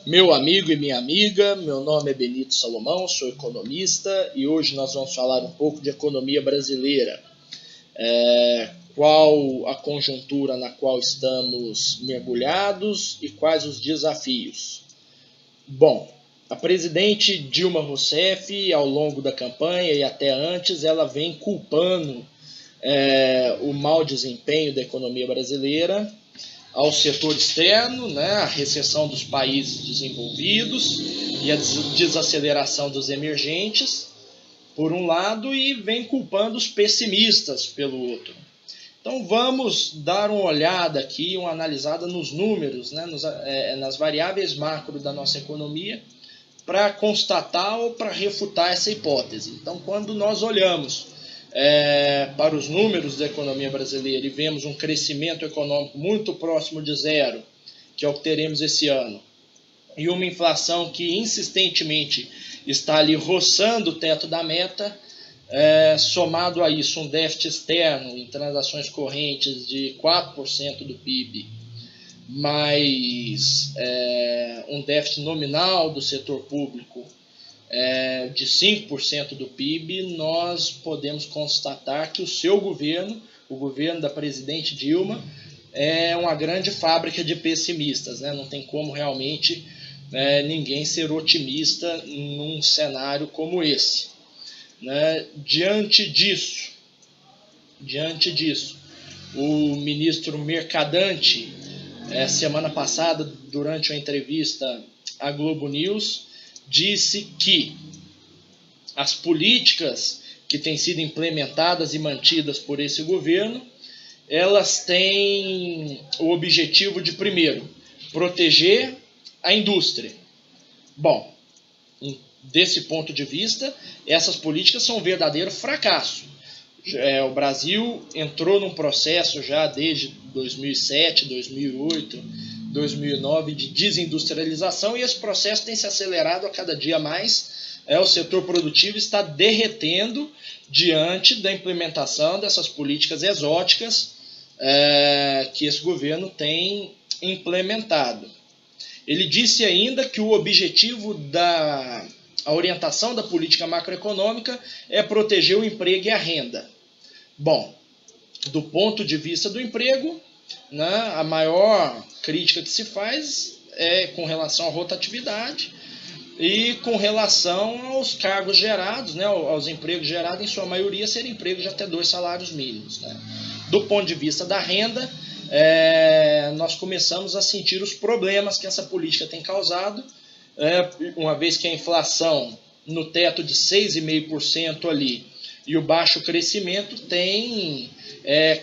Meu amigo e minha amiga, meu nome é Benito Salomão, sou economista e hoje nós vamos falar um pouco de economia brasileira. Qual a conjuntura na qual estamos mergulhados e quais os desafios? Bom, a presidente Dilma Rousseff, ao longo da campanha e até antes, ela vem culpando o mau desempenho da economia brasileira ao setor externo, a recessão dos países desenvolvidos e a desaceleração dos emergentes, por um lado, e vem culpando os pessimistas pelo outro. Então vamos dar uma olhada aqui, uma analisada nos números, nas variáveis macro da nossa economia, para constatar ou para refutar essa hipótese. Então, quando nós olhamos para os números da economia brasileira e vemos um crescimento econômico muito próximo de zero, que é o que teremos esse ano, e uma inflação que insistentemente está ali roçando o teto da meta, somado a isso um déficit externo em transações correntes de 4% do PIB, mais um déficit nominal do setor público de 5% do PIB, nós podemos constatar que o seu governo, o governo da presidente Dilma, é uma grande fábrica de pessimistas. Não tem como realmente ninguém ser otimista num cenário como esse. Diante disso, o ministro Mercadante, semana passada, durante uma entrevista à Globo News, disse que as políticas que têm sido implementadas e mantidas por esse governo, elas têm o objetivo de, primeiro, proteger a indústria. Bom, desse ponto de vista, essas políticas são um verdadeiro fracasso. O Brasil entrou num processo já desde 2007, 2008, 2009 de desindustrialização, e esse processo tem se acelerado a cada dia mais. O setor produtivo está derretendo diante da implementação dessas políticas exóticas que esse governo tem implementado. Ele disse ainda que o objetivo da orientação da política macroeconômica é proteger o emprego e a renda. Bom, do ponto de vista do emprego, a maior crítica que se faz é com relação à rotatividade e com relação aos cargos gerados, aos empregos gerados, em sua maioria, serem empregos de até 2 salários mínimos. Do ponto de vista da renda, nós começamos a sentir os problemas que essa política tem causado, uma vez que a inflação no teto de 6,5% ali e o baixo crescimento tem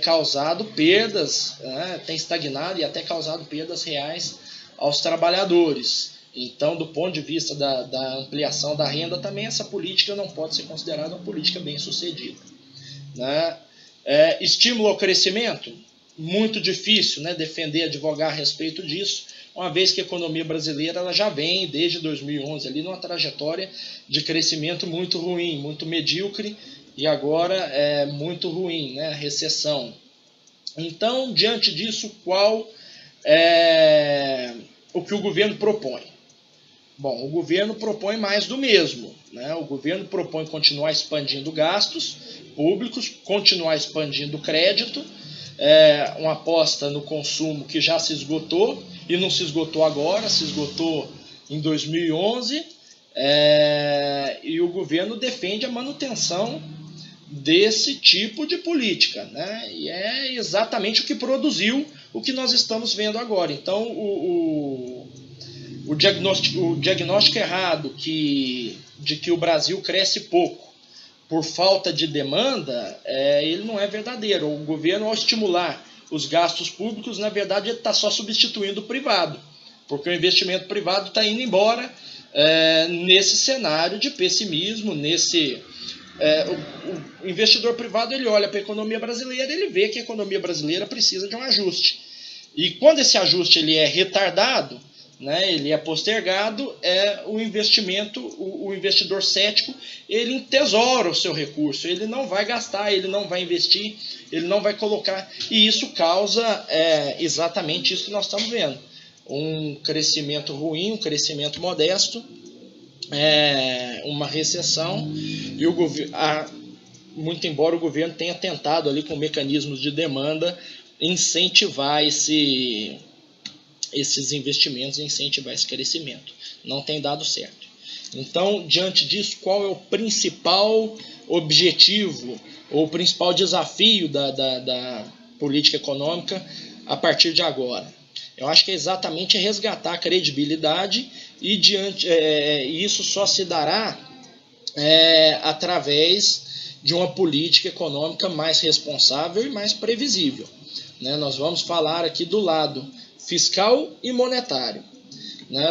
causado perdas, tem estagnado e até causado perdas reais aos trabalhadores. Então, do ponto de vista da ampliação da renda, também essa política não pode ser considerada uma política bem sucedida. Estímulo ao crescimento? Muito difícil defender, advogar a respeito disso, uma vez que a economia brasileira ela já vem desde 2011 ali numa trajetória de crescimento muito ruim, muito medíocre, e agora é muito ruim, recessão. Então, diante disso, qual é o que o governo propõe? Bom, o governo propõe mais do mesmo. O governo propõe continuar expandindo gastos públicos, continuar expandindo crédito, uma aposta no consumo que já se esgotou, e não se esgotou agora, se esgotou em 2011, e o governo defende a manutenção desse tipo de política, e é exatamente o que produziu o que nós estamos vendo agora. Então, o diagnóstico errado de que o Brasil cresce pouco por falta de demanda, ele não é verdadeiro. O governo, ao estimular os gastos públicos, na verdade, ele está só substituindo o privado, porque o investimento privado está indo embora nesse cenário de pessimismo, o investidor privado ele olha para a economia brasileira, ele vê que a economia brasileira precisa de um ajuste. E quando esse ajuste ele é retardado, ele é postergado, o investidor cético, ele entesoura o seu recurso, ele não vai gastar, ele não vai investir, ele não vai colocar, e isso causa exatamente isso que nós estamos vendo. um crescimento ruim, um crescimento modesto, uma recessão, e muito embora o governo tenha tentado ali com mecanismos de demanda incentivar esses investimentos, incentivar esse crescimento. Não tem dado certo. Então, diante disso, qual é o principal objetivo ou o principal desafio da política econômica a partir de agora? Eu acho que é exatamente resgatar a credibilidade e isso só se dará através de uma política econômica mais responsável e mais previsível. Nós vamos falar aqui do lado fiscal e monetário.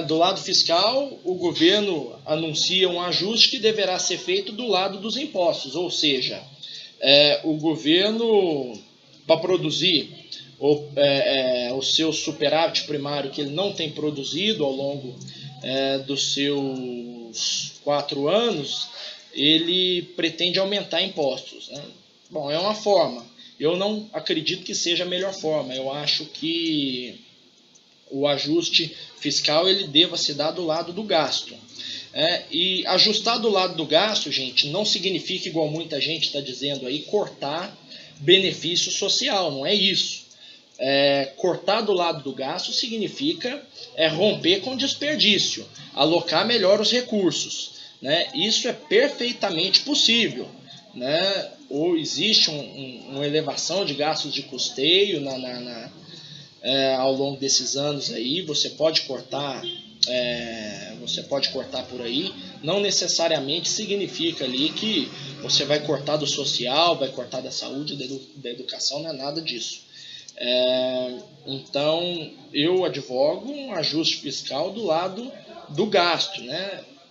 Do lado fiscal, o governo anuncia um ajuste que deverá ser feito do lado dos impostos, ou seja, o governo, para produzir o seu superávit primário que ele não tem produzido ao longo dos seus 4 anos, ele pretende aumentar impostos. Bom, é uma forma. Eu não acredito que seja a melhor forma. Eu acho que o ajuste fiscal ele deva se dar do lado do gasto. E ajustar do lado do gasto, gente, não significa, igual muita gente está dizendo aí, cortar benefício social. Não é isso. Cortar do lado do gasto significa romper com desperdício, alocar melhor os recursos. Isso é perfeitamente possível. Ou existe uma elevação de gastos de custeio ao longo desses anos aí, você pode cortar por aí, não necessariamente significa ali que você vai cortar do social, vai cortar da saúde, da educação, não é nada disso. Então eu advogo um ajuste fiscal do lado do gasto.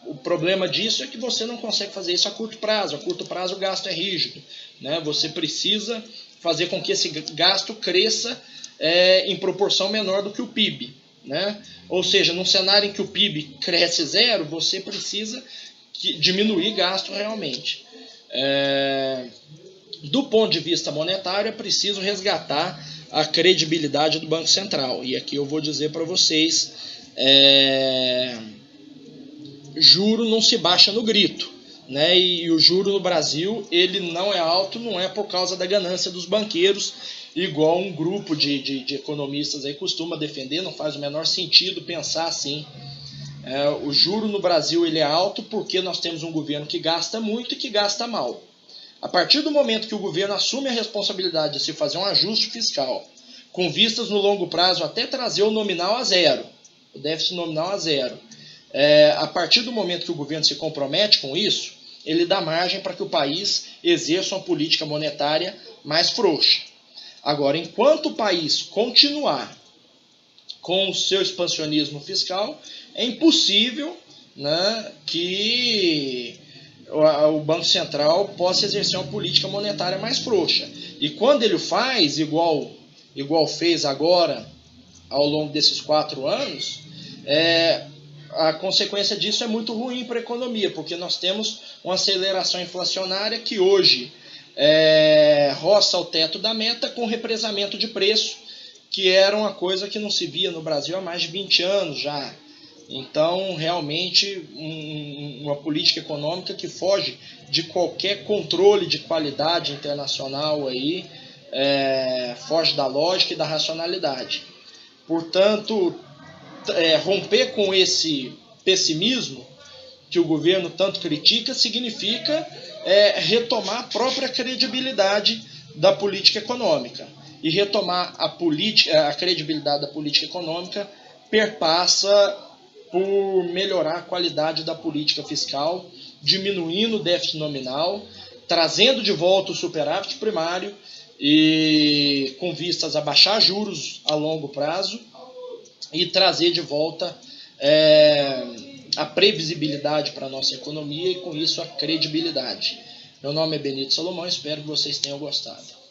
O problema disso é que você não consegue fazer isso a curto prazo. A curto prazo o gasto é rígido. Você precisa fazer com que esse gasto cresça em proporção menor do que o PIB. Ou seja, num cenário em que o PIB cresce 0, você precisa diminuir gasto realmente. Do ponto de vista monetário, é preciso resgatar a credibilidade do Banco Central. E aqui eu vou dizer para vocês, juro não se baixa no grito. E o juro no Brasil ele não é alto, não é por causa da ganância dos banqueiros, igual um grupo de economistas aí costuma defender. Não faz o menor sentido pensar assim. O juro no Brasil ele é alto porque nós temos um governo que gasta muito e que gasta mal. A partir do momento que o governo assume a responsabilidade de se fazer um ajuste fiscal, com vistas no longo prazo até trazer o nominal a 0, o déficit nominal a 0, a partir do momento que o governo se compromete com isso, ele dá margem para que o país exerça uma política monetária mais frouxa. Agora, enquanto o país continuar com o seu expansionismo fiscal, é impossível que o Banco Central possa exercer uma política monetária mais frouxa. E quando ele o faz, igual fez agora, ao longo desses 4 anos, a consequência disso é muito ruim para a economia, porque nós temos uma aceleração inflacionária que hoje roça o teto da meta com represamento de preço, que era uma coisa que não se via no Brasil há mais de 20 anos já. Então, realmente, uma política econômica que foge de qualquer controle de qualidade internacional aí, foge da lógica e da racionalidade. Portanto, romper com esse pessimismo que o governo tanto critica significa retomar a própria credibilidade da política econômica. E retomar a credibilidade da política econômica perpassa por melhorar a qualidade da política fiscal, diminuindo o déficit nominal, trazendo de volta o superávit primário e com vistas a baixar juros a longo prazo e trazer de volta a previsibilidade para a nossa economia e com isso a credibilidade. Meu nome é Benito Salomão, espero que vocês tenham gostado.